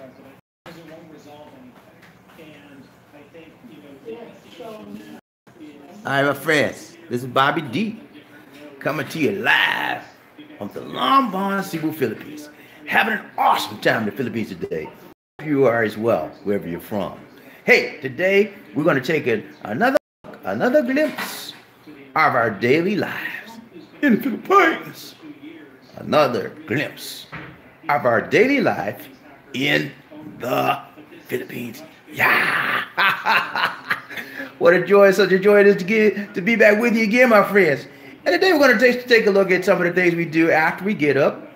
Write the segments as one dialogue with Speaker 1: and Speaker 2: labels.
Speaker 1: All right, my friends, this is Bobby D coming to you live from the Lombard, Cebu, Philippines. Having an awesome time in the Philippines today. You are as well, wherever you're from. Hey, today we're going to take another glimpse of our daily lives in the Philippines. Another glimpse of our daily life in the Philippines. Yeah! What a joy, such a joy it is to be back with you again, my friends. And today we're going to take a look at some of the things we do after we get up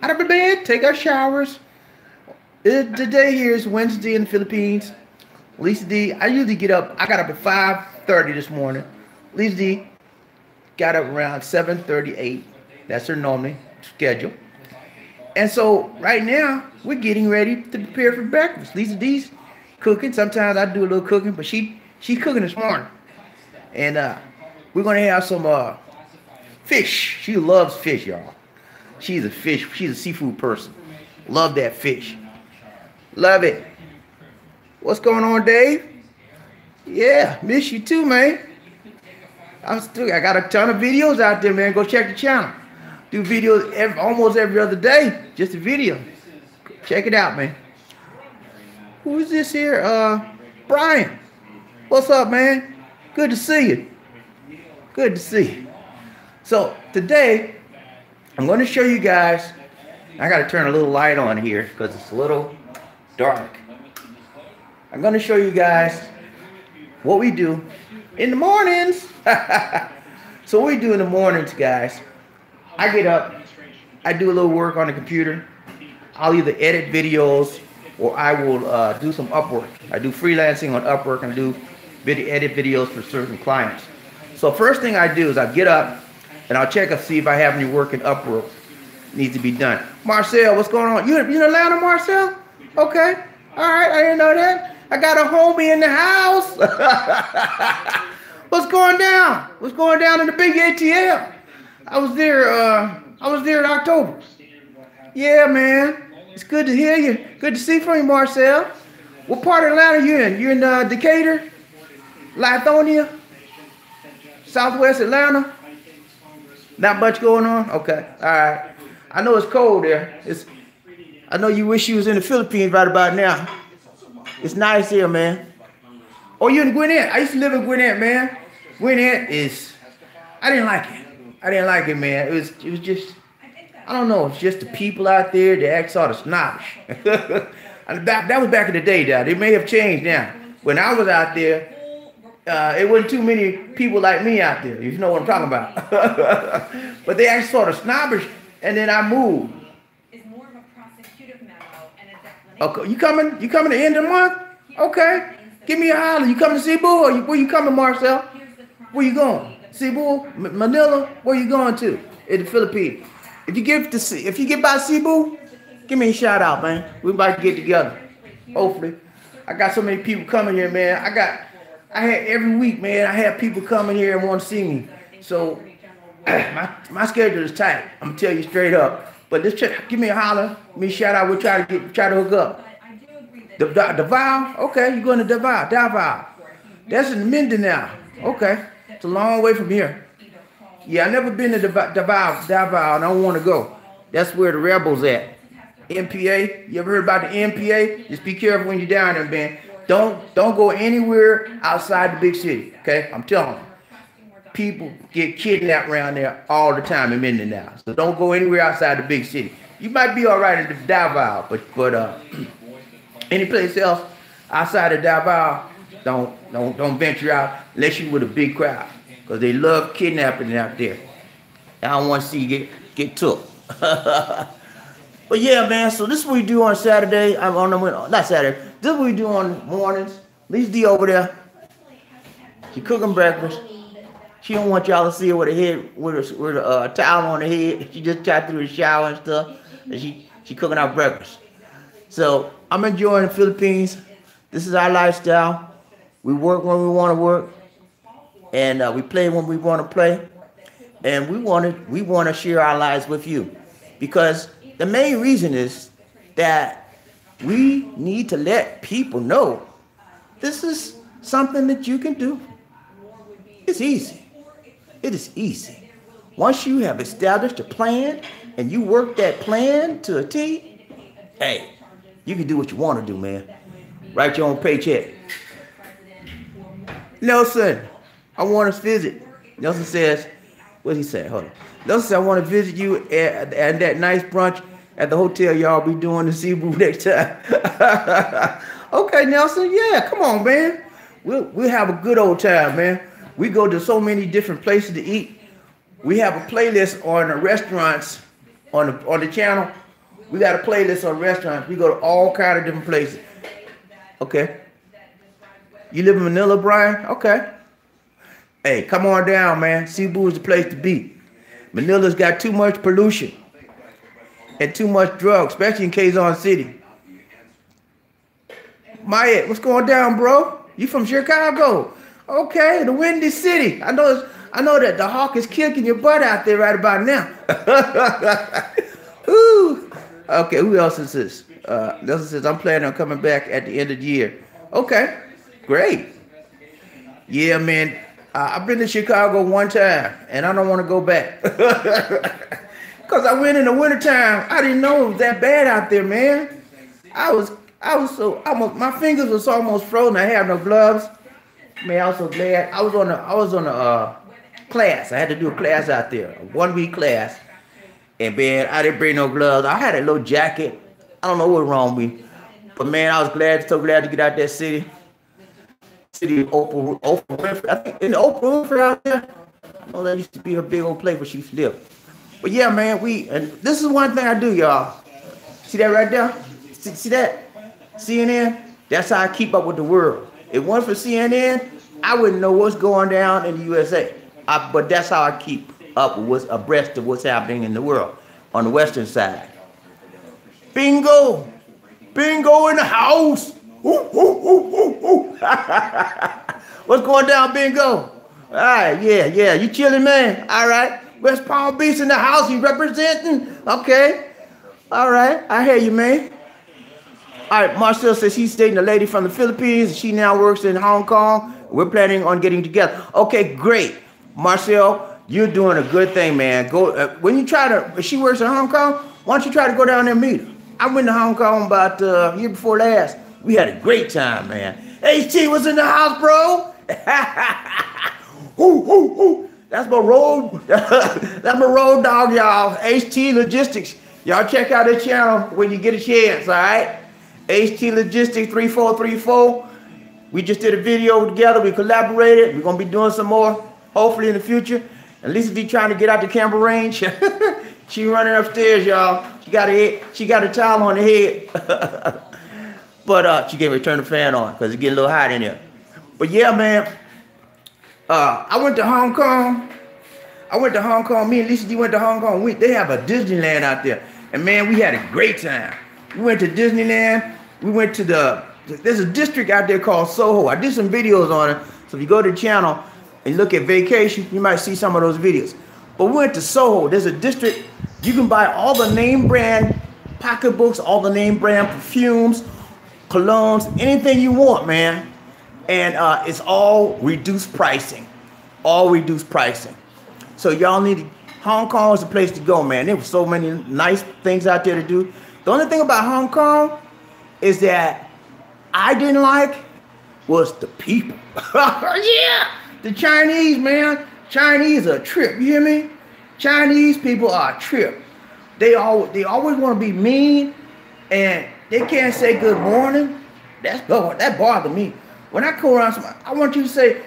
Speaker 1: out of the bed, take our showers. Today here is Wednesday in the Philippines. Lisa D, I usually get up, I got up at 5:30 this morning. Lisa D got up around 7:38. That's her normal schedule. And so right now, we're getting ready to prepare for breakfast. Lisa D's cooking. Sometimes I do a little cooking, but she's cooking this morning. And we're going to have some fish. She loves fish, y'all. She's a seafood person. Love that fish. Love it. What's going on, Dave? Yeah, miss you too, man. I got a ton of videos out there, man. Go check the channel. Do videos almost every other day. Just a video. Check it out, man. Who is this here? Brian. What's up, man? Good to see you. Good to see you. So today, I'm going to show you guys. I got to turn a little light on here because it's a little dark. I'm going to show you guys what we do in the mornings. So what we do in the mornings, guys, I get up, I do a little work on the computer. I'll either edit videos or I will do some Upwork. I do freelancing on Upwork and I do edit videos for certain clients. So first thing I do is I get up and I'll check and see if I have any work in Upwork needs to be done. Marcel, what's going on? You in Atlanta, Marcel? Okay. All right, I didn't know that. I got a homie in the house. What's going down? What's going down in the big ATL? I was there in October. Yeah, man. It's good to hear you. Good to see from you, Marcel. What part of Atlanta are you in? You in Decatur? Lithonia? Southwest Atlanta? Not much going on? Okay. All right. I know it's cold there. I know you wish you was in the Philippines right about now. It's nice here, man. Oh, you in Gwinnett? I used to live in Gwinnett, man. Gwinnett I didn't like it. I didn't like it, man. It was just, I don't know. It's just the people out there. They act sort of snobbish. That was back in the day, Dad. It may have changed now. When I was out there, it wasn't too many people like me out there. You know what I'm talking about. But they act sort of snobbish, and then I moved. Okay, you coming to end of the month? Okay. Give me a holler. You coming to Cebu or where you coming, Marcel? Where you going? Cebu? Manila? Where you going to? In the Philippines. If you get by Cebu, give me a shout out, man. We about to get together. Hopefully. I got so many people coming here, man. I had every week, man, I have people coming here and want to see me. So my schedule is tight. I'm gonna tell you straight up. But give me a holler, give me a shout out. We'll try to hook up. Davao? Okay, you're going to Davao. That's in Mindanao. Okay, it's a long way from here. Yeah, I never been to Davao, and I don't want to go. That's where the rebels at. MPA. You ever heard about the MPA? Just be careful when you're down there, man. Don't go anywhere outside the big city. Okay, I'm telling you. People get kidnapped around there all the time in Mindanao. So don't go anywhere outside the big city. You might be all right in the Davao, but any place else outside of Davao, don't venture out unless you're with a big crowd, because they love kidnapping out there. I don't want to see you get took. But yeah, man. So this is what we do on Saturday. Not Saturday. This is what we do on mornings. Lisa D over there. She cooking breakfast. She don't want y'all to see her with a towel on her head. She just got through the shower and stuff. And she cooking our breakfast. So I'm enjoying the Philippines. This is our lifestyle. We work when we want to work, and we play when we want to play. And we want to share our lives with you, because the main reason is that We need to let people know this is something that you can do. It's easy. It is easy. Once you have established a plan and you work that plan to a T, hey, you can do what you want to do, man. Write your own paycheck. Nelson, I want to visit. Nelson says, what he say? Hold on. Nelson said, I want to visit you at that nice brunch at the hotel y'all be doing in Cebu next time. Okay, Nelson, yeah, come on, man. We'll have a good old time, man. We go to so many different places to eat. We have a playlist on the restaurants on the channel. We got a playlist on restaurants. We go to all kind of different places. Okay. You live in Manila, Brian? Okay. Hey, come on down, man. Cebu is the place to be. Manila's got too much pollution and too much drugs, especially in Quezon City. Maya, what's going down, bro? You from Chicago? Okay, the Windy City. I know that the hawk is kicking your butt out there right about now. Ooh. Okay, who else is this? Nelson says, I'm planning on coming back at the end of the year. Okay, great. Yeah, man, I've been to Chicago one time, and I don't want to go back. Because I went in the wintertime. I didn't know it was that bad out there, man. I was so, my fingers was almost frozen. I had no gloves. Man, I was so glad. I was on a class. I had to do a class out there, a 1 week class. And man, I didn't bring no gloves. I had a little jacket. I don't know what was wrong with me. But man, I was so glad to get out that city. City of Oprah Winfrey. I think in Oprah Winfrey out there. I know that used to be her big old place where she lived. But yeah, man, and this is one thing I do, y'all. See that right there? See that? CNN? That's how I keep up with the world. If it wasn't for CNN, I wouldn't know what's going down in the USA. But that's how I keep up with what's abreast of what's happening in the world on the western side. Bingo! Bingo in the house! Ooh, ooh, ooh, ooh, ooh. What's going down, Bingo? All right, yeah. You chilling, man? All right. West Palm Beach in the house. You representing? Okay. All right. I hear you, man. All right. Marcel says he's dating a lady from the Philippines. She now works in Hong Kong. We're planning on getting together. Okay, great. Marcel, you're doing a good thing, man. Go when you try to. If she works in Hong Kong, why don't you try to go down there and meet her? I went to Hong Kong about year before last. We had a great time, man. HT was in the house, bro. Ooh, ooh, ooh. That's my road. That's my road dog, y'all. HT Logistics. Y'all check out their channel when you get a chance, all right? HT Logistics 3434. We just did a video together. We collaborated. We're gonna be doing some more, hopefully in the future. And Lisa D trying to get out the camera range. She running upstairs, y'all. She got a towel on her head. But she can't turn the fan on because it's getting a little hot in there. But yeah, man. I went to Hong Kong. Me and Lisa D went to Hong Kong. They have a Disneyland out there. And man, we had a great time. We went to Disneyland. We went to there's a district out there called Soho. I did some videos on it. So if you go to the channel and look at vacation, you might see some of those videos. But we went to Soho. There's a district. You can buy all the name brand pocketbooks, all the name brand perfumes, colognes, anything you want, man. And it's all reduced pricing. All reduced pricing. So y'all need Hong Kong is the place to go, man. There were so many nice things out there to do. The only thing about Hong Kong is that I didn't like was the people. Yeah, the Chinese, man. Chinese are a trip. You hear me? Chinese people are a trip. They always want to be mean, and they can't say good morning. That bothered me. When I go around somebody, I want you to say,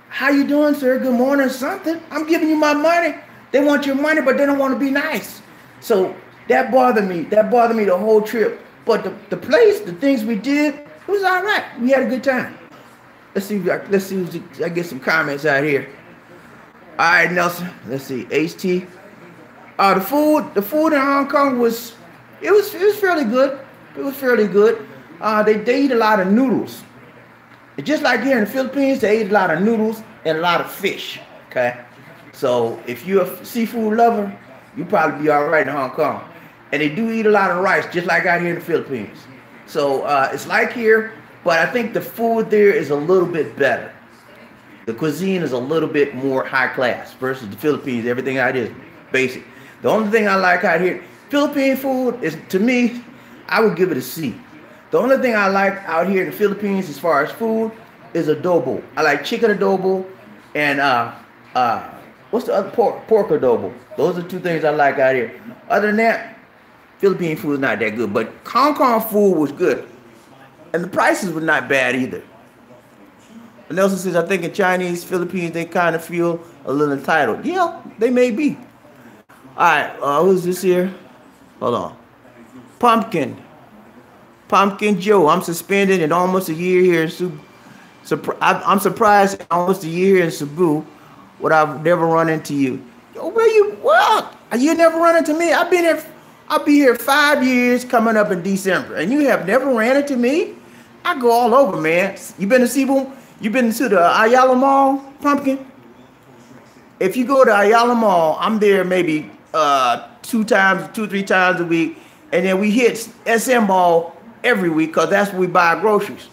Speaker 1: how you doing, sir? Good morning, something. I'm giving you my money. They want your money, but they don't want to be nice. So that bothered me. That bothered me the whole trip. But the place, the things we did, it was all right. We had a good time. Let's see if I get some comments out here. All right, Nelson. Let's see. HT. The food in Hong Kong was fairly good. It was fairly good. They eat a lot of noodles. Just like here in the Philippines, they eat a lot of noodles and a lot of fish. Okay, so if you're a seafood lover, you probably be all right in Hong Kong. And they do eat a lot of rice, just like out here in the Philippines. So it's like here, but I think the food there is a little bit better. The cuisine is a little bit more high class versus the Philippines. Everything out here is basic. The only thing I like out here, Philippine food is, to me, I would give it a C. The only thing I like out here in the Philippines as far as food is adobo. I like chicken adobo and what's the other, pork adobo. Those are two things I like out here. Other than that, Philippine food is not that good, but Hong Kong food was good. And the prices were not bad either. And Nelson says, I think in Chinese, Philippines, they kind of feel a little entitled. Yeah, they may be. All right, who's this here? Hold on. Pumpkin Joe, I'm suspended in almost a year here in Cebu. I'm surprised in almost a year here in Cebu would I've never run into you. Yo, where you, what? You never run into me? I'll be here 5 years coming up in December, and you have never ran into me? I go all over, man. You been to Cebu? You been to the Ayala Mall, Pumpkin? If you go to Ayala Mall, I'm there maybe 3 times a week, and then we hit SM Mall every week because that's where we buy groceries.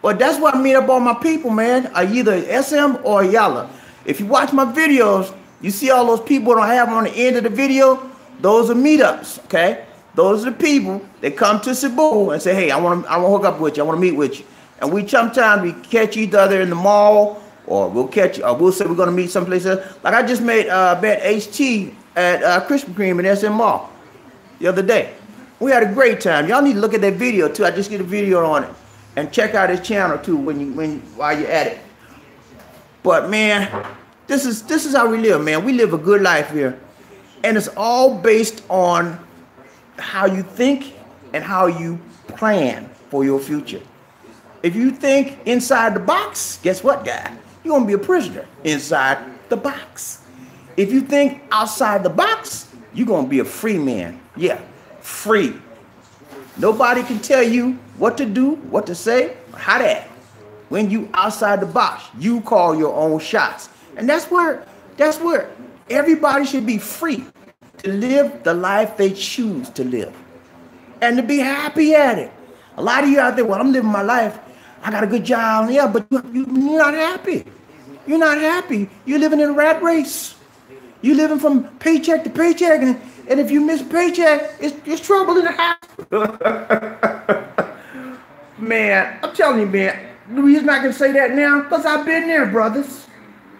Speaker 1: But that's where I meet up all my people, man. Either SM or Ayala. If you watch my videos, you see all those people that I have on the end of the video. Those are meetups, okay? Those are the people that come to Cebu and say, hey, I want to hook up with you. I want to meet with you. And sometimes we catch each other in the mall, or we'll say we're going to meet someplace else. Like I just met HT at Krispy Kreme in SM Mall the other day. We had a great time. Y'all need to look at that video too. I just did a video on it. And check out his channel too while you're at it. But man, this is how we live, man. We live a good life here. And it's all based on how you think and how you plan for your future. If you think inside the box, guess what, guy? You're going to be a prisoner inside the box. If you think outside the box, you're going to be a free man. Yeah, free. Nobody can tell you what to do, what to say, or how to act. When you outside the box, you call your own shots. And that's where everybody should be free to live the life they choose to live and to be happy at it. A lot of you out there, well, I'm living my life. I got a good job. Yeah, but you're not happy. You're not happy. You're living in a rat race. You're living from paycheck to paycheck. And if you miss a paycheck, it's trouble in the house. Man, I'm telling you, man, the reason I can say that now, because I've been there, brothers.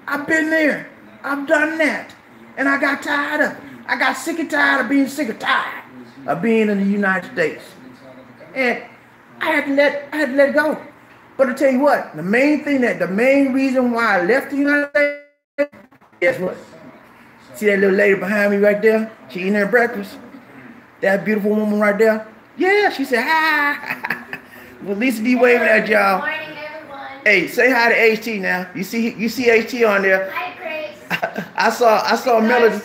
Speaker 1: I've been there. I've done that. And I got tired of it. I got sick and tired of being sick and tired of being in the United States. And I had to let it go. But I tell you what, the main reason why I left the United States, guess what? See that little lady behind me right there? She eating her breakfast. That beautiful woman right there. Yeah, she said hi. Well, Lisa D waving at y'all. Good morning, everyone. Hey, say hi to HT now. You see HT on there. Hi, Chris. I saw Melody.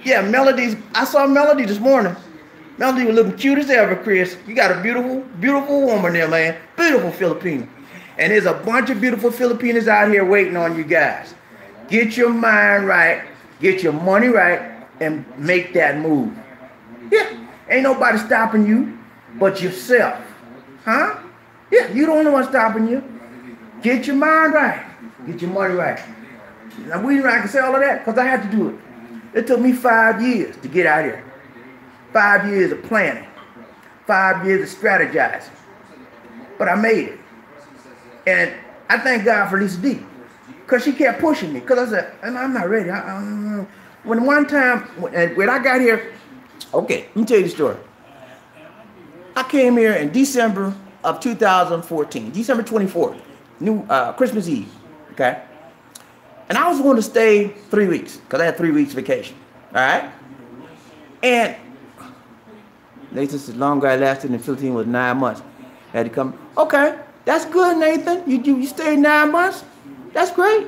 Speaker 1: Yeah, I saw Melody this morning. Melody was looking cute as ever, Chris. You got a beautiful, beautiful woman there, man. Beautiful Filipino. And there's a bunch of beautiful Filipinos out here waiting on you guys. Get your mind right, get your money right, and make that move. Yeah, ain't nobody stopping you but yourself. Huh? Yeah, you the only one stopping you. Get your mind right. Get your money right. Now, the reason I can say all of that, because I had to do it. It took me 5 years to get out here. 5 years of planning. 5 years of strategizing. But I made it. And I thank God for Lisa D. Because she kept pushing me. Because I said, I'm not ready. When one time, when I got here, okay, let me tell you the story. I came here in December of 2014, December 24th, Christmas Eve, okay? And I was going to stay 3 weeks because I had 3 weeks vacation, all right? And Nathan said, longer I lasted in the Philippines was 9 months. I had to come, okay, that's good, Nathan. You stayed 9 months? That's great.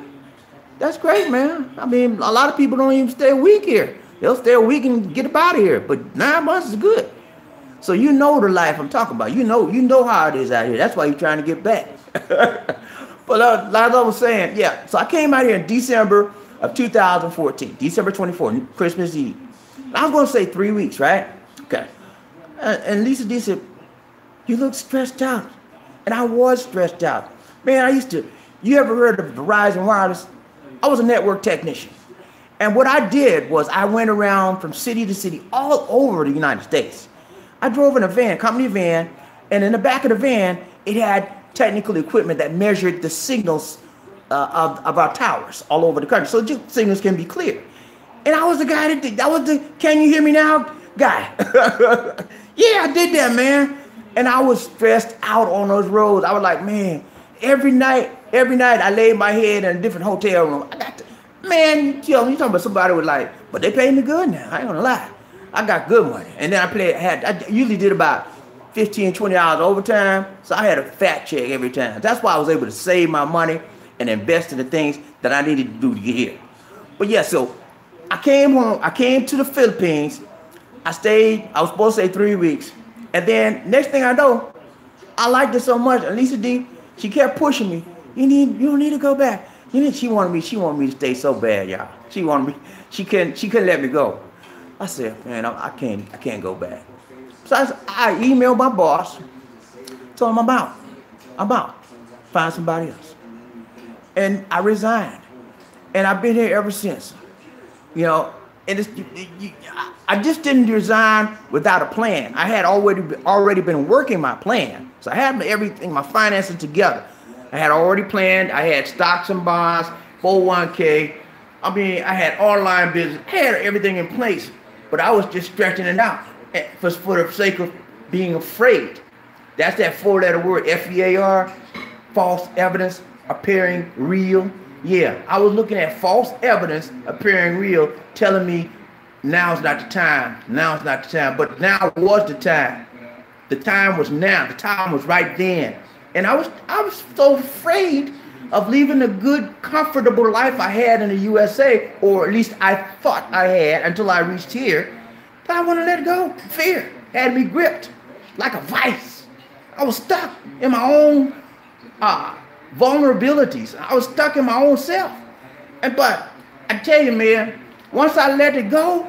Speaker 1: That's great, man. I mean, a lot of people don't even stay a week here. They'll stay a week and get up out of here, but 9 months is good. So you know the life I'm talking about. You know how it is out here. That's why you're trying to get back. But like I was saying, yeah. So I came out here in December of 2014, December 24th, Christmas Eve. I was going to say 3 weeks, right? Okay. And Lisa D said, You look stressed out. And I was stressed out. Man, you ever heard of Verizon Wireless? I was a network technician. And what I did was I went around from city to city all over the United States. I drove in a van, company van, and in the back of the van, it had technical equipment that measured the signals of our towers all over the country, so the signals can be clear. And I was the guy that was the can you hear me now guy. Yeah, I did that, man. And I was stressed out on those roads. I was like, man, every night I laid my head in a different hotel room. Man, you talking about somebody was like, but they paid me good now. I ain't gonna lie. I got good money. And then I usually did about 15, 20 hours overtime. So I had a fat check every time. That's why I was able to save my money and invest in the things that I needed to do to get here. But yeah, so I came home. I came to the Philippines. I was supposed to stay 3 weeks. And then next thing I know, I liked it so much. And Lisa D, she kept pushing me. You don't need to go back. She wanted me to stay so bad, y'all. She couldn't let me go. I said, man, I can't go back. So I emailed my boss, told him I'm out. Find somebody else. And I resigned. And I've been here ever since. And I just didn't resign without a plan. I had already been working my plan. So I had everything, my finances together. I had already planned. I had stocks and bonds, 401k. I had online business. I had everything in place. But I was just stretching it out for the sake of being afraid. That's that 4-letter word, FEAR, false evidence appearing real. Yeah, I was looking at false evidence appearing real, telling me now's not the time. Now's not the time. But now was the time. The time was now. The time was right then. And I was so afraid of leaving the good, comfortable life I had in the USA, or at least I thought I had until I reached here, that I want to let go. Fear had me gripped like a vice. I was stuck in my own vulnerabilities. I was stuck in my own self. But I tell you, man, once I let it go,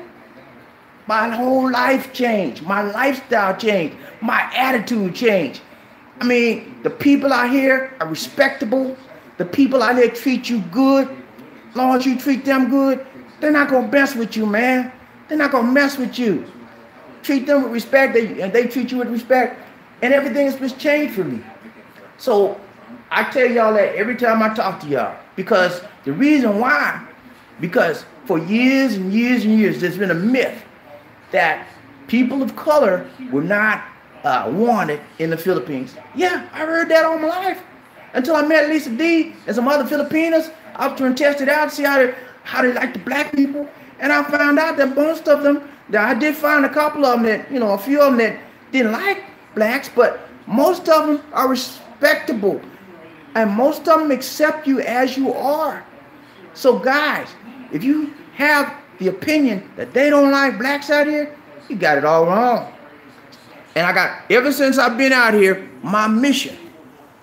Speaker 1: my whole life changed. My lifestyle changed. My attitude changed. The people out here are respectable. The people out here treat you good. As long as you treat them good, they're not going to mess with you, man. They're not going to mess with you. Treat them with respect. They treat you with respect. And everything has been changed for me. So I tell y'all that every time I talk to y'all. Because the reason why, because for years and years and years, there's been a myth that people of color were not wanted in the Philippines. Yeah, I heard that all my life. Until I met Lisa D and some other Filipinas. I was trying to test it out and see how they like the black people. And I found out that most of them, that I did find a couple of them that, a few of them that didn't like blacks, but most of them are respectable. And most of them accept you as you are. So guys, if you have the opinion that they don't like blacks out here, you got it all wrong. And ever since I've been out here, my mission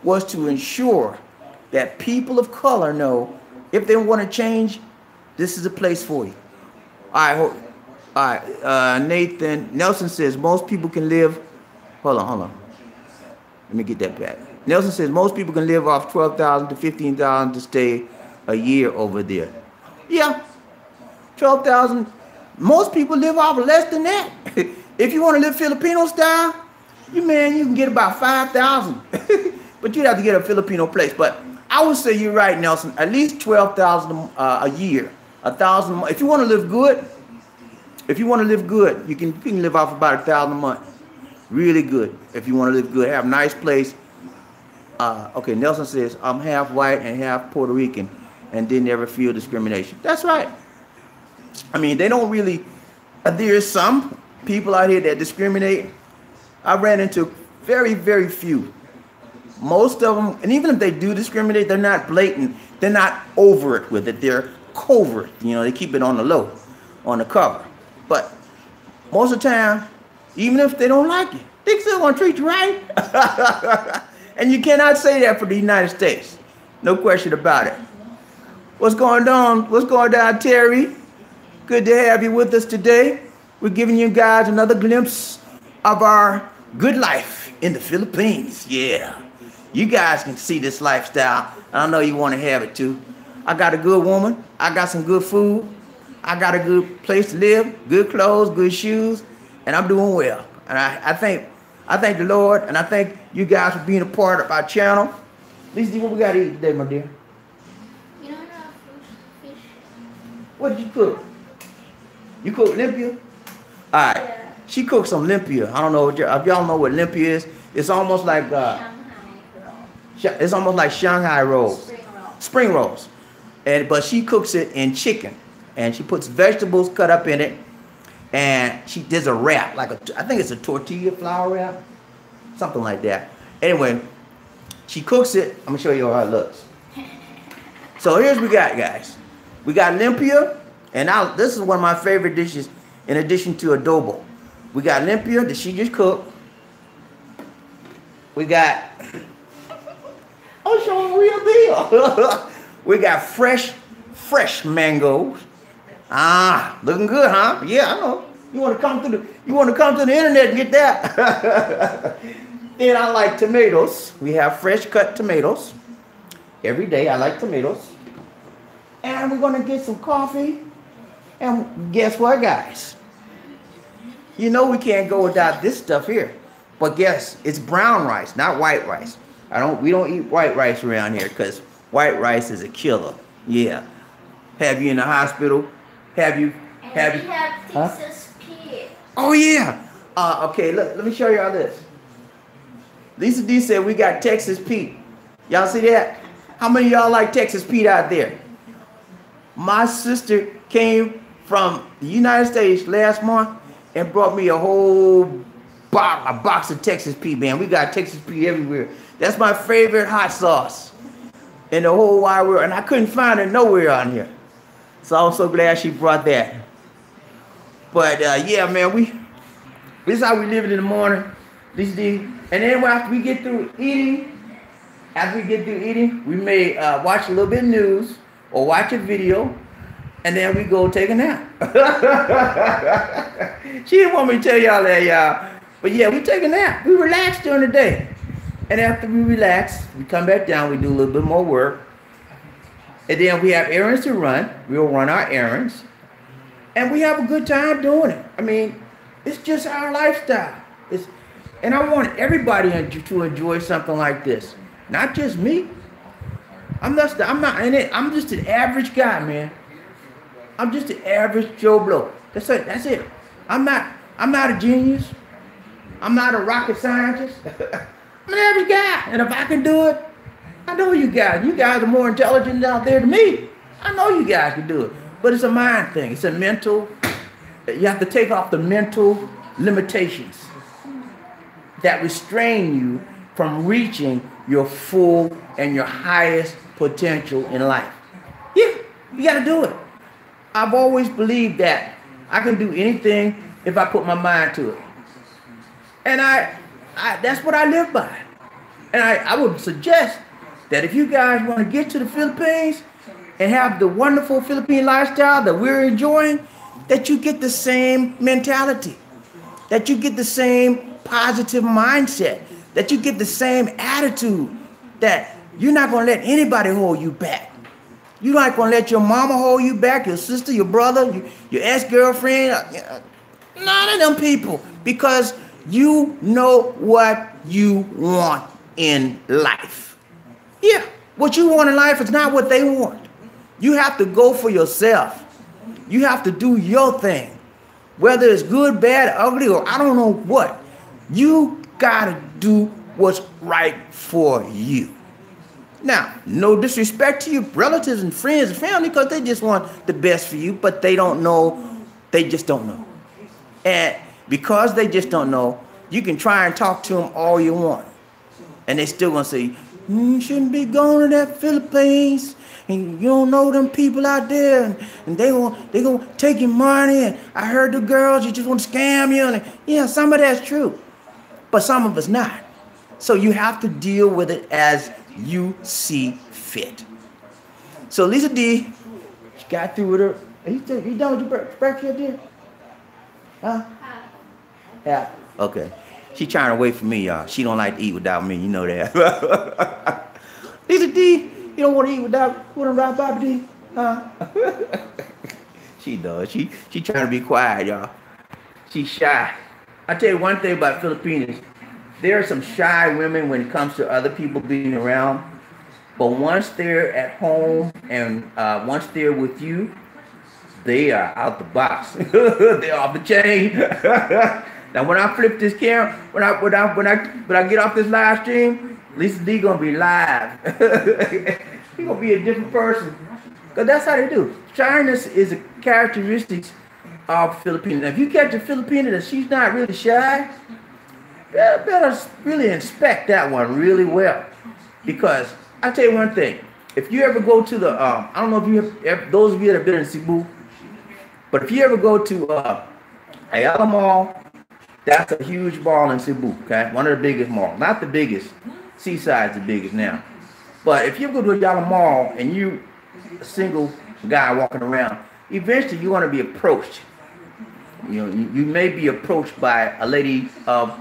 Speaker 1: was to ensure that people of color know if they want to change, this is a place for you. All right. Nelson says most people can live. Hold on. Let me get that back. Nelson says most people can live off $12,000 to $15,000 to stay a year over there. Yeah, $12,000. Most people live off less than that. If you want to live Filipino style, you can get about $5,000. But you'd have to get a Filipino place. But I would say you're right, Nelson. At least $12,000 a year, $1,000. If you want to live good, you can live off about $1,000 a month. Really good. If you want to live good, have a nice place. Okay, Nelson says I'm half white and half Puerto Rican, and didn't ever feel discrimination. That's right. They don't really. There's some people out here that discriminate. I ran into very, very few. Most of them, and even if they do discriminate, they're not blatant. They're not overt with it. They're covert. They keep it on the low, on the cover. But most of the time, even if they don't like you, they still want to treat you right. And you cannot say that for the United States. No question about it. What's going on? What's going down, Terry? Good to have you with us today. We're giving you guys another glimpse of our good life in the Philippines. Yeah. You guys can see this lifestyle. I know you want to have it too. I got a good woman. I got some good food. I got a good place to live, good clothes, good shoes, and I'm doing well. And I thank the Lord, and I thank you guys for being a part of our channel. Lisa, what we got to eat today, my dear?
Speaker 2: You don't have fish.
Speaker 1: What did you cook? You cook lumpia? All right.
Speaker 2: Yeah.
Speaker 1: She cooked some lumpia. I don't know if y'all know what lumpia is. It's almost like
Speaker 2: Shanghai roll.
Speaker 1: it's almost like Shanghai rolls,
Speaker 2: Spring roll.
Speaker 1: spring rolls, but she cooks it in chicken, and she puts vegetables cut up in it, and there's a wrap like I think it's a tortilla flour wrap, something like that. Anyway, she cooks it. I'm gonna show you how it looks. So here's what we got, guys. We got lumpia, and now this is one of my favorite dishes in addition to adobo. We got lumpia that she just cooked. We got, I'm showing the real deal. We got fresh mangoes. Ah, looking good, huh? Yeah, I know. You want to come to the internet and get that. Then I like tomatoes. We have fresh cut tomatoes. Every day I like tomatoes. And we're gonna get some coffee. And guess what, guys? You know we can't go without this stuff here. But guess it's brown rice, not white rice. We don't eat white rice around here because white rice is a killer. Yeah. Have you in the hospital? Have you?
Speaker 2: We have
Speaker 1: Huh?
Speaker 2: Texas pig.
Speaker 1: Oh yeah. Okay, look, let me show y'all this. Lisa D said we got Texas Pete. Y'all see that? How many of y'all like Texas Pete out there? My sister came from the United States last month and brought me a whole box of Texas Pete, man. We got Texas Pete everywhere. That's my favorite hot sauce in the whole wide world, and I couldn't find it nowhere on here. So I'm so glad she brought that. But yeah, man, this is how we live it in the morning. And then after we get through eating, we may watch a little bit of news or watch a video, and then we go take a nap. She didn't want me to tell y'all that, y'all. But yeah, we take a nap. We relax during the day. And after we relax, we come back down, we do a little bit more work. And then we have errands to run. We'll run our errands. And we have a good time doing it. I mean, it's just our lifestyle. And I want everybody to enjoy something like this. Not just me. I'm just an average guy, man. I'm just an average Joe Blow. That's it. I'm not a genius. I'm not a rocket scientist. I'm an average guy. And if I can do it, I know you guys. You guys are more intelligent out there than me. I know you guys can do it. But it's a mind thing. It's a mental. You have to take off the mental limitations that restrain you from reaching your full and your highest potential in life. Yeah, you got to do it. I've always believed that I can do anything if I put my mind to it. And that's what I live by. And I would suggest that if you guys want to get to the Philippines and have the wonderful Philippine lifestyle that we're enjoying, that you get the same mentality, that you get the same positive mindset, that you get the same attitude, that you're not going to let anybody hold you back. You're not going to let your mama hold you back, your sister, your brother, your ex-girlfriend, none of them people, because you know what you want in life. Yeah, what you want in life is not what they want. You have to go for yourself. You have to do your thing. Whether it's good, bad, ugly, or I don't know what. You gotta do what's right for you. Now, no disrespect to your relatives and friends and family, because they just want the best for you, but they don't know. They just don't know. And because they just don't know, you can try and talk to them all you want. And they still gonna say, you shouldn't be going to that Philippines, and you don't know them people out there, and they gonna take your money, and I heard the girls, you just want to scam you. And yeah, some of that's true, but some of it's not. So you have to deal with it as you see fit. So Lisa D, she got through with her. You done with your breakfast, dear? Huh? Yeah. Okay. She trying to wait for me, y'all. She don't like to eat without me. You know that. Lisa D, you don't want to eat without Bobby D, huh? She does. She trying to be quiet, y'all. She's shy. I tell you one thing about Filipinos. There are some shy women when it comes to other people being around. But once they're at home and once they're with you, they are out the box. They're off the chain. Now when I flip this camera, when I get off this live stream, Lisa D gonna be live. She gonna be a different person. Cause that's how they do. Shyness is a characteristic of Filipinos. Now, if you catch a Filipino that she's not really shy, better really inspect that one really well. Because I'll tell you one thing. If you ever go to the, I don't know if you have, those of you that have been in Cebu, but if you ever go to Ayala Mall, that's a huge mall in Cebu, okay? One of the biggest malls. Not the biggest. Seaside's the biggest now. But if you go to Ayala Mall and you a single guy walking around, eventually you're going to be approached. You know, you may be approached by a lady of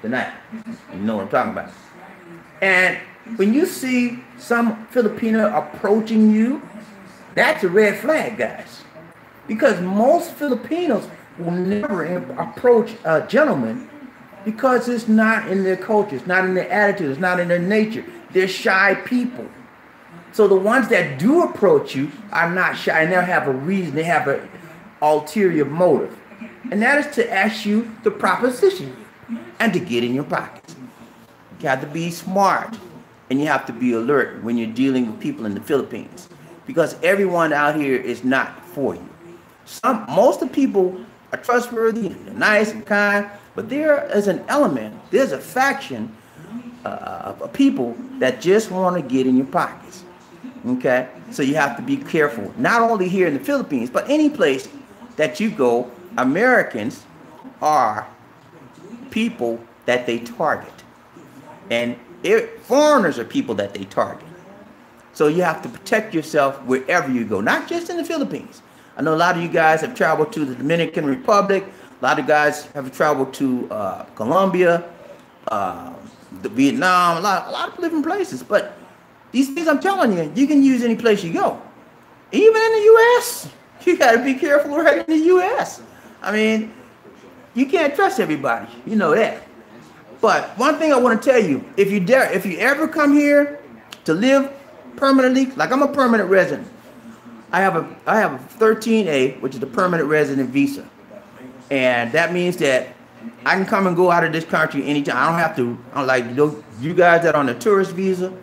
Speaker 1: the night. You know what I'm talking about. And when you see some Filipino approaching you, that's a red flag, guys. Because most Filipinos will never approach a gentleman because it's not in their culture, it's not in their attitude, it's not in their nature. They're shy people. So the ones that do approach you are not shy, and they'll have a reason, they have an ulterior motive. And that is to ask you to proposition you and to get in your pockets. You have to be smart and you have to be alert when you're dealing with people in the Philippines, because everyone out here is not for you. Most of the people are trustworthy and they're nice and kind, but there is an element, there's a faction of people that just want to get in your pockets. Okay, so you have to be careful, not only here in the Philippines, but any place that you go. Americans are people that they target, and foreigners are people that they target. So you have to protect yourself wherever you go, not just in the Philippines. I know a lot of you guys have traveled to the Dominican Republic. A lot of guys have traveled to Colombia, Vietnam, a lot of different places. But these things I'm telling you, you can use any place you go. Even in the U.S., you got to be careful right in the U.S. I mean, you can't trust everybody. You know that. But one thing I want to tell you, if you ever come here to live permanently, like I'm a permanent resident. I have a 13A, which is the permanent resident visa. And that means that I can come and go out of this country anytime. I don't have to, like you guys that are on the tourist visa,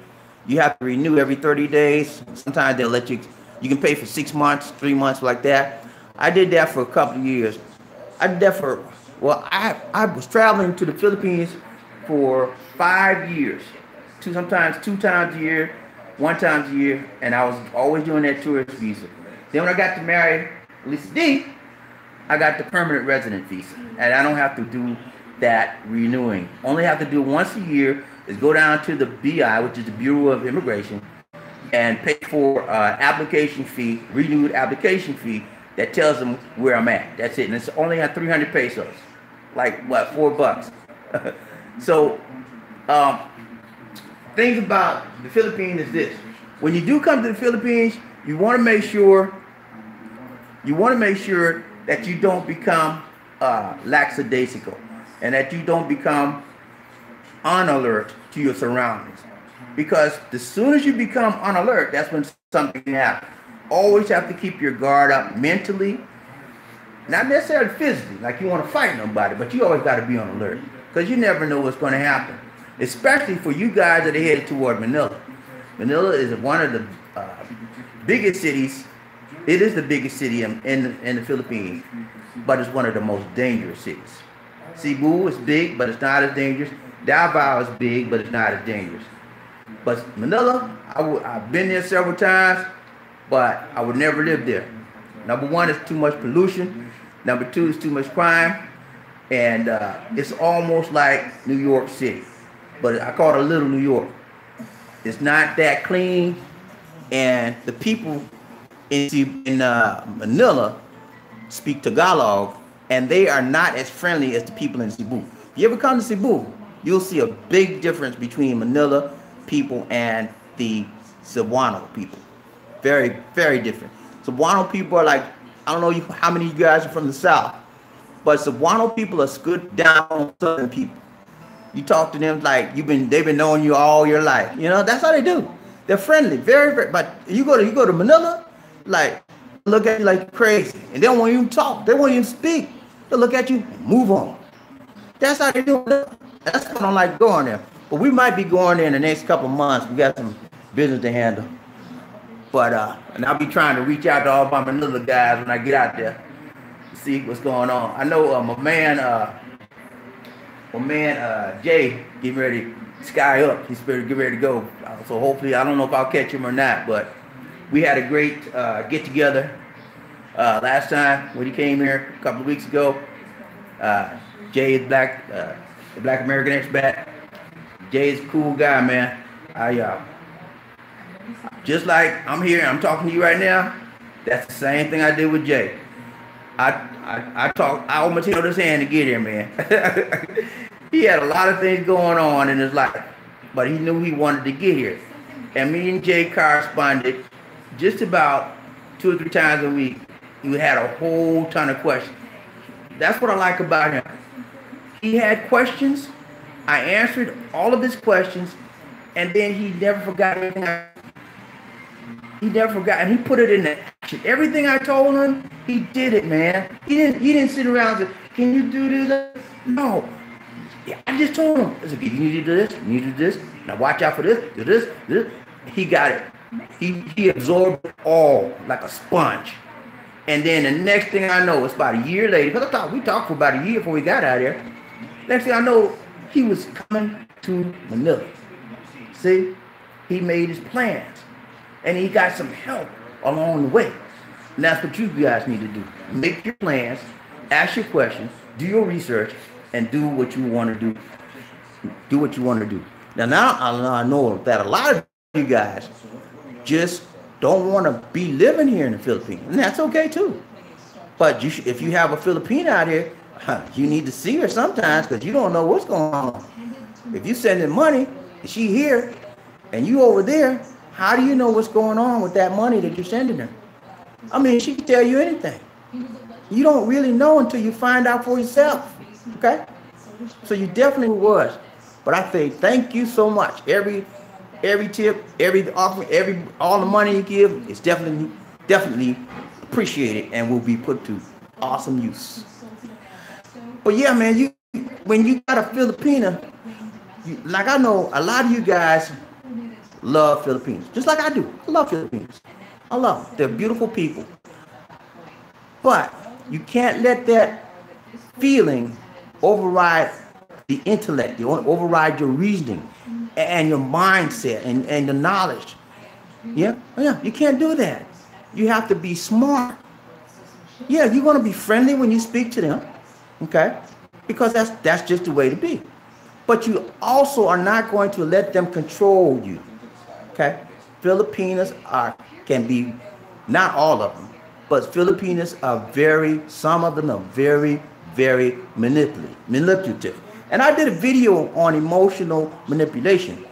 Speaker 1: you have to renew every 30 days. Sometimes they'll let you can pay for 6 months, 3 months like that. I did that for a couple of years. I did that for, well, I was traveling to the Philippines for 5 years. Sometimes 2 times a year, 1 time a year, and I was always doing that tourist visa. Then when I got to marry Lisa D, I got the permanent resident visa, and I don't have to do that renewing. Only have to do once a year is go down to the BI, which is the Bureau of Immigration, and pay for application fee, renewed application fee that tells them where I'm at. That's it, and it's only at 300 pesos, like what, $4. So, things about the Philippines is this: when you do come to the Philippines, you want to make sure that you don't become lackadaisical, and that you don't become unalert to your surroundings. Because as soon as you become unalert, that's when something can happen. Always have to keep your guard up mentally, not necessarily physically, like you want to fight nobody, but you always got to be on alert, because you never know what's going to happen. Especially for you guys that are headed toward Manila. Manila is one of the biggest cities. It is the biggest city in the Philippines, but it's one of the most dangerous cities. Cebu is big, but it's not as dangerous. Davao is big, but it's not as dangerous. But Manila, I've been there several times, but I would never live there. Number one, it's too much pollution. Number two, it's too much crime. And it's almost like New York City. But I call it a little New York. It's not that clean, and the people in Manila speak Tagalog, and they are not as friendly as the people in Cebu. If you ever come to Cebu, you'll see a big difference between Manila people and the Cebuano people. Very, very different. Cebuano people are like, I don't know how many of you guys are from the South, but Cebuano people are good down on Southern people. You talk to them like they've been knowing you all your life. You know, that's how they do. They're friendly, very, very. But you go to Manila, like look at you like crazy, and they don't want you to talk. They won't even speak. They'll look at you and move on. That's how they do it. That's why I don't like going there. But we might be going there in the next couple of months. We got some business to handle. But and I'll be trying to reach out to all my Manila guys when I get out there to see what's going on. I know my man Jay getting ready to sky up. He's getting ready to go. So hopefully, I don't know if I'll catch him or not. But we had a great get together last time when he came here a couple of weeks ago. Jay is the Black American expat. Jay is a cool guy, man. Just like I'm here, I'm talking to you right now. That's the same thing I did with Jay. I almost held his hand to get here, man. He had a lot of things going on in his life, but he knew he wanted to get here. And me and Jay corresponded just about 2 or 3 times a week. We had a whole ton of questions. That's what I like about him. He had questions. I answered all of his questions, and then he never forgot anything. He never forgot, and he put it into action. Everything I told him, he did it, man. He didn't sit around and say, "Can you do this?" No. Yeah, I just told him, I said, "You need to do this. You need to do this. Now watch out for this. Do this. This." He got it. He absorbed it all like a sponge. And then the next thing I know, it's about a year later, because we talked for about a year before we got out here. Next thing I know, he was coming to Manila. See, he made his plans, and he got some help along the way. And that's what you guys need to do. Make your plans, ask your questions, do your research, and do what you want to do. Do what you want to do. Now I know that a lot of you guys just don't want to be living here in the Philippines, and that's okay too. But if you have a Filipina out here, you need to see her sometimes, because you don't know what's going on. If you sending money, and she here, and you over there, how do you know what's going on with that money that you're sending her? I mean, she can tell you anything. You don't really know until you find out for yourself. Okay? So you definitely was. But I say thank you so much. Every tip, every offer, all the money you give is definitely appreciated and will be put to awesome use. But yeah, man, when you got a Filipina, like I know a lot of you guys love Filipinos, just like I do. I love Filipinos. I love them. They're beautiful people. But you can't let that feeling override the intellect. You want to override your reasoning and your mindset and the knowledge. Yeah, you can't do that. You have to be smart. Yeah, you're going to be friendly when you speak to them, okay? Because that's just the way to be. But you also are not going to let them control you, okay? Filipinas can be, not all of them, but Filipinas are some of them are very, very manipulative. And I did a video on emotional manipulation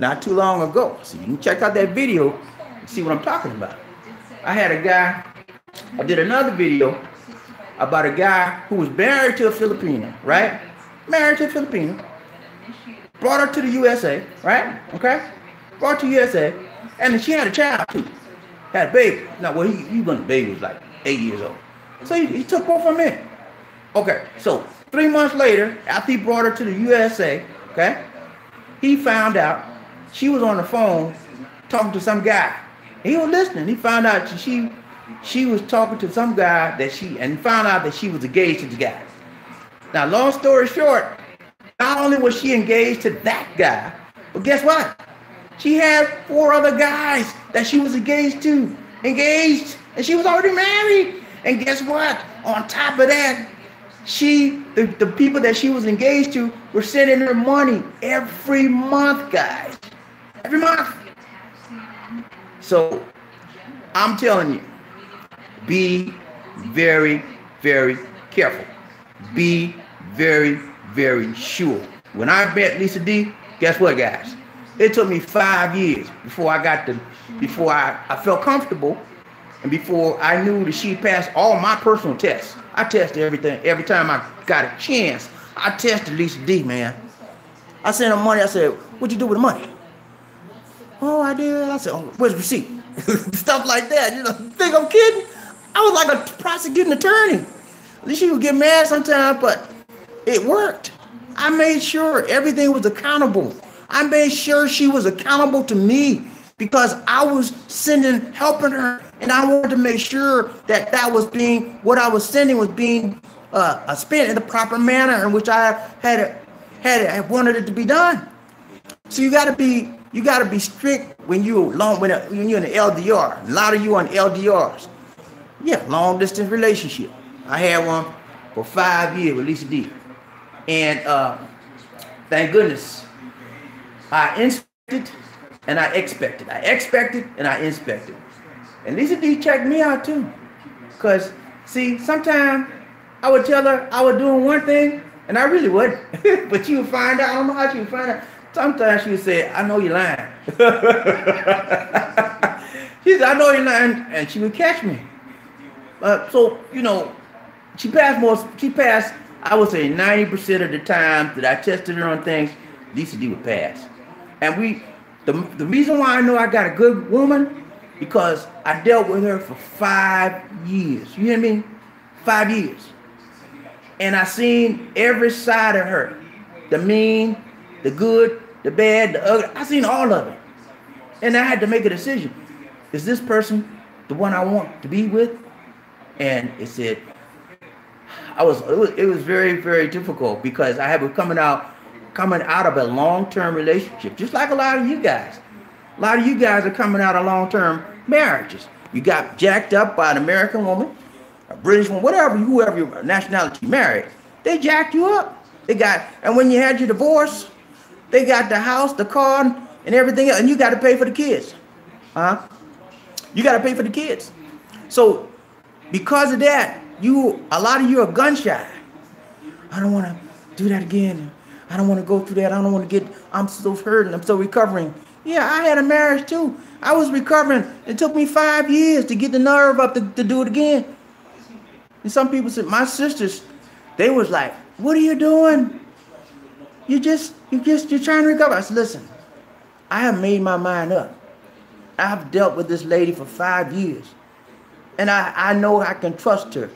Speaker 1: not too long ago. So you can check out that video and see what I'm talking about. I did another video about a guy who was married to a Filipina, right? Married to a Filipina. Brought her to the USA, right? Okay? Brought her to the USA. And then she had a child too. Had a baby. Now, well, he when the baby was like 8 years old. So he took both of them in. Okay, so 3 months later, after he brought her to the USA, okay, he found out she was on the phone talking to some guy. He was listening. He found out she was talking to some guy and found out that she was engaged to the guy. Now, long story short, not only was she engaged to that guy, but guess what? She had 4 other guys that she was engaged to. And she was already married. And guess what? On top of that, the people that she was engaged to were sending her money every month, guys. Every month. So I'm telling you, be very, very careful. Be very, very sure. When I met Lisa D, guess what, guys? It took me 5 years before I felt comfortable and before I knew that she passed all my personal tests. I tested everything. Every time I got a chance, I tested Lisa D, man. I sent her money. I said, what'd you do with the money? Oh, I did. I said, oh, where's the receipt? Stuff like that. You know, think I'm kidding? I was like a prosecuting attorney. At least she would get mad sometimes, but it worked. I made sure everything was accountable. I made sure she was accountable to me because I was helping her, and I wanted to make sure that what I was sending was being spent in the proper manner in which I had wanted it to be done. So you gotta be strict when you're in the LDR. A lot of you on LDRs. Yeah, long distance relationship. I had one for 5 years with Lisa D. And thank goodness, I inspected and I expected. I expected and I inspected. And Lisa D checked me out too. Because, see, sometimes I would tell her I was doing one thing and I really wasn't. But she would find out. I don't know how she would find out. Sometimes she would say, I know you're lying. She said, I know you're lying. And she would catch me. So, you know, she passed, I would say 90% of the time that I tested her on things, Lisa D would pass. And the reason why I know I got a good woman, because I dealt with her for 5 years. You hear me? 5 years. And I seen every side of her. The mean, the good, the bad, the ugly. I seen all of it. And I had to make a decision. Is this person the one I want to be with? And it said, it was very, very difficult because I was coming out of a long-term relationship, just like a lot of you guys. A lot of you guys are coming out of long-term marriages. You got jacked up by an American woman, a British woman, whoever your nationality married. They jacked you up. And when you had your divorce, they got the house, the car, and everything else, and you got to pay for the kids. You got to pay for the kids. So because of that, a lot of you are gun shy. I don't want to do that again. I don't want to go through that. I don't want to I'm so hurting. I'm so recovering. Yeah, I had a marriage too. I was recovering. It took me 5 years to get the nerve up to do it again. And some people said, my sisters, they was like, what are you doing? You're trying to recover. I said, listen, I have made my mind up. I've dealt with this lady for 5 years. And I know I can trust her.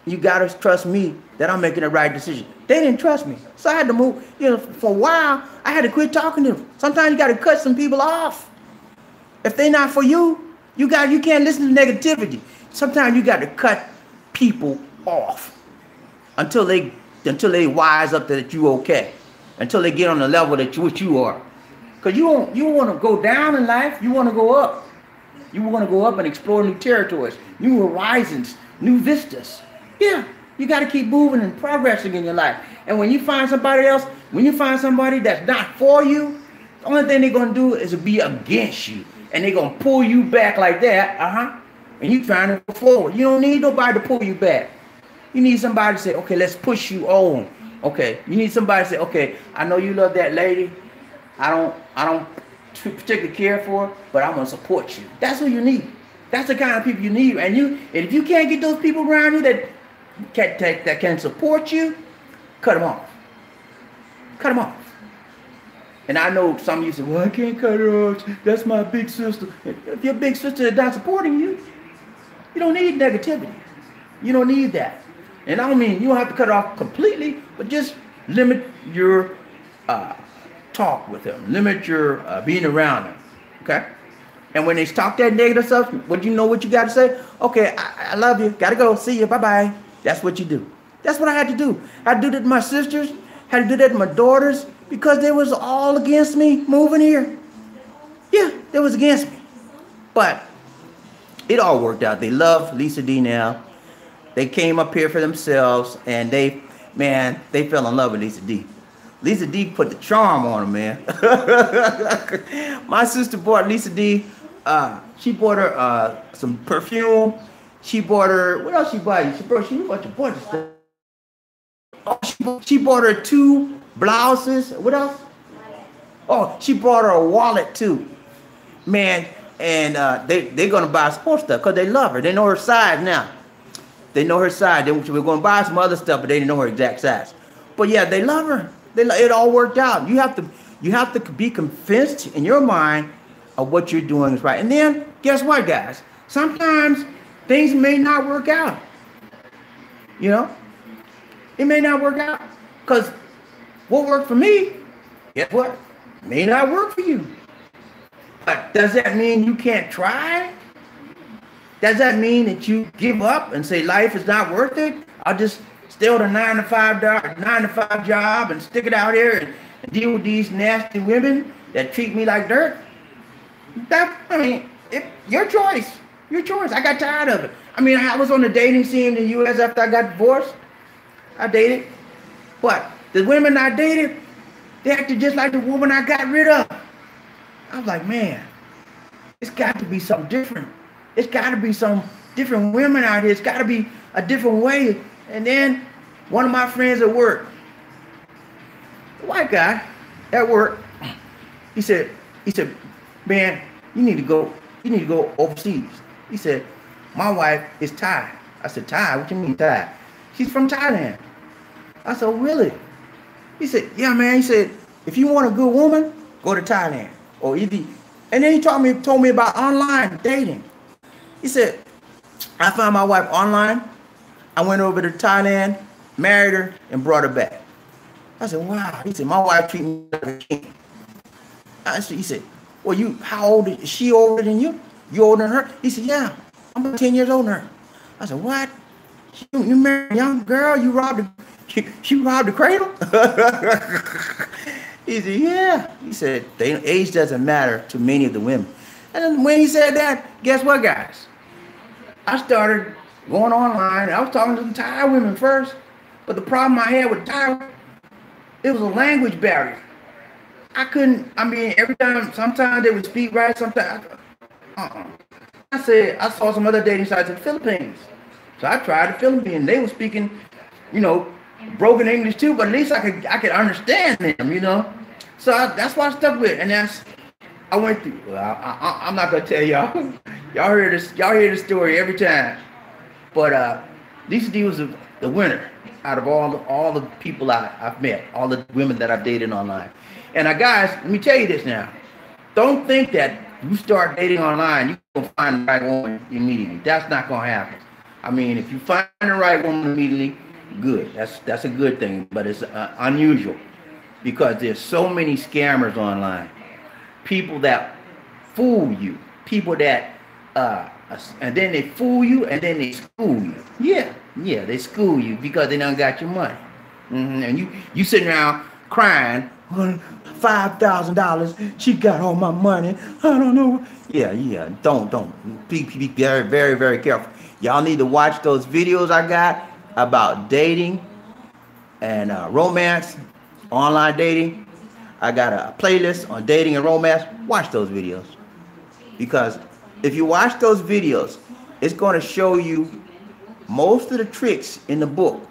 Speaker 1: You got to trust me that I'm making the right decision. They didn't trust me. So I had to move. You know, for a while, I had to quit talking to them. Sometimes you got to cut some people off. If they're not for you, you can't listen to negativity. Sometimes you got to cut people off until they wise up that you okay. Until they get on the level that you are. Because you want to go down in life. You want to go up. You want to go up and explore new territories, new horizons, new vistas. Yeah, you got to keep moving and progressing in your life. And when you find somebody that's not for you, the only thing they're going to do is be against you. And they're going to pull you back like that. And you trying to go forward. You don't need nobody to pull you back. You need somebody to say, okay, let's push you on. Okay, you need somebody to say, okay, I know you love that lady. I don't particularly care for, but I'm gonna support you. That's who you need. That's the kind of people you need. And if you can't get those people around you that can support you, cut them off. Cut them off. And I know some of you say, well, I can't cut her off. That's my big sister. If your big sister is not supporting you, you don't need negativity. You don't need that. And I don't mean you don't have to cut it off completely, but just limit your talk with them. Limit your being around them. Okay? And when they talk that negative stuff, what you know what you got to say? Okay, I love you. Got to go. See you. Bye-bye. That's what you do. That's what I had to do. I had to do that to my sisters. Had to do that to my daughters because they was all against me moving here. Yeah, they was against me. But it all worked out. They love Lisa D now. They came up here for themselves, and they fell in love with Lisa D. Lisa D put the charm on them, man. My sister bought Lisa D. She bought her some perfume. She bought her, what else she bought? She bought a bunch of stuff. Oh, she bought her 2 blouses. What else? Oh, she brought her a wallet too, man. And they're gonna buy some more stuff because they love her. They know her size now. They know her size. They were gonna buy some other stuff, but they didn't know her exact size. But yeah, they love her. It all worked out. You have to be convinced in your mind of what you're doing is right. And then guess what, guys? Sometimes things may not work out. You know, it may not work out because what worked for me, guess what? May not work for you. But does that mean you can't try? Does that mean that you give up and say life is not worth it? I'll just stay on a 9 to 5 job and stick it out here and deal with these nasty women that treat me like dirt? Your choice. Your choice. I got tired of it. I mean, I was on the dating scene in the U.S. after I got divorced. I dated. But the women I dated, they acted just like the woman I got rid of. I was like, man, it's got to be something different. It's got to be some different women out here. It's got to be a different way. And then one of my friends at work, the white guy at work, he said, man, you need to go overseas. He said, my wife is Thai. I said, Thai? What you mean Thai? She's from Thailand. I said, oh, really? He said, yeah, man. He said, if you want a good woman, go to Thailand. Or either. And then he told me about online dating. He said, I found my wife online. I went over to Thailand, married her, and brought her back. I said, wow. He said, my wife treated me like a king. He said, well, how old is she? Older than you? You older than her? He said, yeah, I'm about 10 years older than her. I said, what? You married a young girl? You robbed the cradle? He said, yeah. He said, age doesn't matter to many of the women. And then when he said that, guess what, guys? I started going online. I was talking to the Thai women first. But the problem I had with Thai, it was a language barrier. Every time, sometimes they would speak right, sometimes, I said, I saw some other dating sites in the Philippines. So I tried the Philippines. They were speaking, broken English too, but at least I could understand them, So that's what I stuck with. And I went through, I'm not going to tell y'all. Y'all hear this story every time. But these was the winner out of all the people I've met, all the women that I've dated online. And guys, let me tell you this now. Don't think that you start dating online, you're going to find the right woman immediately. That's not going to happen. I mean, if you find the right woman immediately, good. That's a good thing. But it's unusual because there's so many scammers online. People that fool you. People that, and then they fool you and then they school you. Yeah, they school you because they done got your money. And you sitting around crying, $5,000. She got all my money. I don't know. Yeah. Don't. Be very, very, very careful. Y'all need to watch those videos I got about dating and romance, online dating. I got a playlist on dating and romance. Watch those videos. Because if you watch those videos, it's going to show you most of the tricks in the book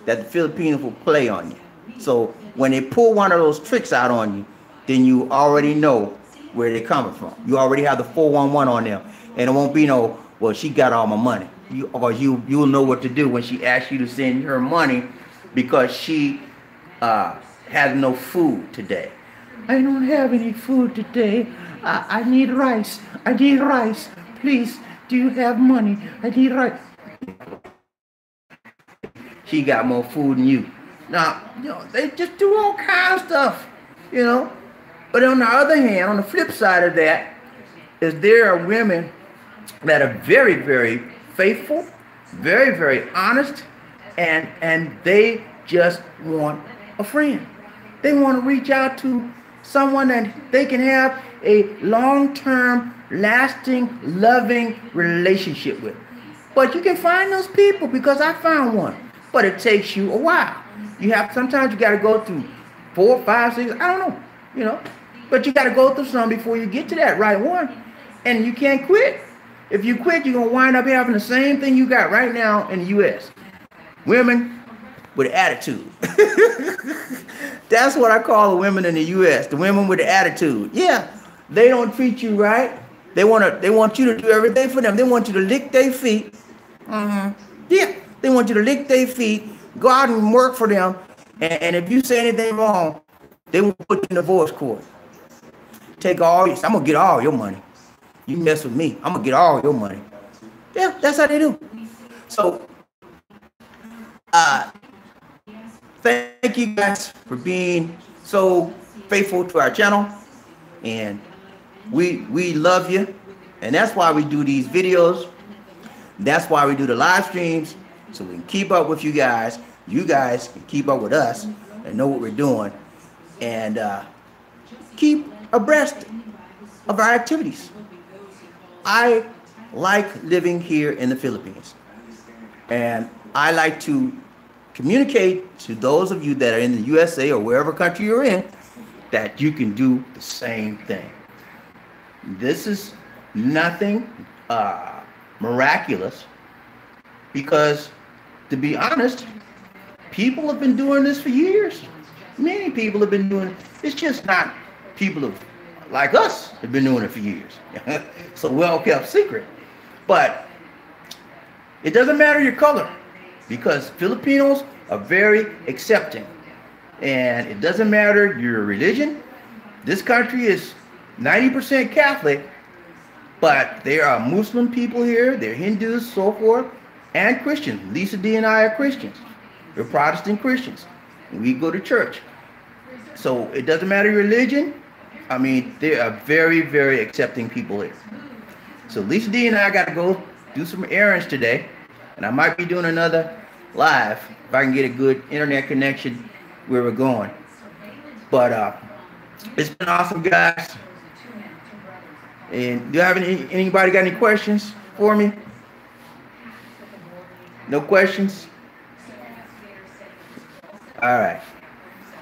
Speaker 1: that the Filipinos will play on you. So when they pull one of those tricks out on you, then you already know where they're coming from. You already have the 411 on them. And it won't be no, well, she got all my money. You'll know what to do when she asks you to send her money because she has no food today. I don't have any food today. I need rice. I need rice. Please, do you have money? I need rice. She got more food than you. Now, they just do all kinds of stuff, But on the other hand, on the flip side of that, is there are women that are very, very faithful, very, very honest, and they just want a friend. They want to reach out to someone that they can have a long-term, lasting, loving relationship with. But you can find those people because I found one. But it takes you a while. Sometimes you got to go through 4, 5, 6, I don't know, But you got to go through some before you get to that right one. And you can't quit. If you quit, you're going to wind up having the same thing you got right now in the U.S. Women with attitude. That's what I call the women in the U.S. The women with the attitude. Yeah, they don't treat you right. They want you to do everything for them. They want you to lick their feet. Yeah, they want you to lick their feet, go out and work for them, and if you say anything wrong, they will put you in the divorce court. Take all your, I'm gonna get all your money. You mess with me, I'm gonna get all your money. Yeah, that's how they do. So, thank you guys for being so faithful to our channel, and we love you, and that's why we do these videos. That's why we do the live streams, so we can keep up with you guys. You guys can keep up with us and know what we're doing, and keep abreast of our activities. I like living here in the Philippines, and I like to communicate to those of you that are in the USA or wherever country you're in that you can do the same thing. This is nothing miraculous, because to be honest, people have been doing this for years. Many people have been doing it. It's just not people like us have been doing it for years. It's a well-kept secret. But it doesn't matter your color, because Filipinos are very accepting. And it doesn't matter your religion. This country is 90% Catholic, but there are Muslim people here, there are Hindus, so forth, and Christians. Lisa D and I are Christians. We're Protestant Christians. We go to church. So it doesn't matter your religion. I mean, there are very, very accepting people here. So Lisa D and I got to go do some errands today, and I might be doing another live if I can get a good internet connection where we're going. But it's been awesome, guys. And do you have anybody got any questions for me? No questions? All right.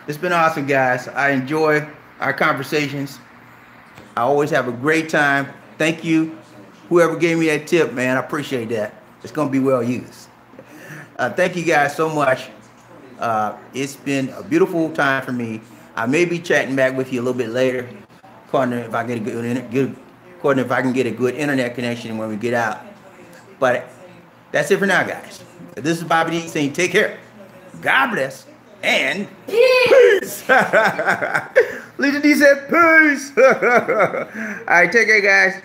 Speaker 1: It's been awesome, guys. I enjoy our conversations. I always have a great time. Thank you. Whoever gave me that tip, man, I appreciate that. It's going to be well used. Thank you guys so much. It's been a beautiful time for me. I may be chatting back with you a little bit later, according to if I can get a good internet connection when we get out. But that's it for now, guys. This is Bobby D saying take care. God bless. And peace. Lisa D said peace. All right, take care, guys.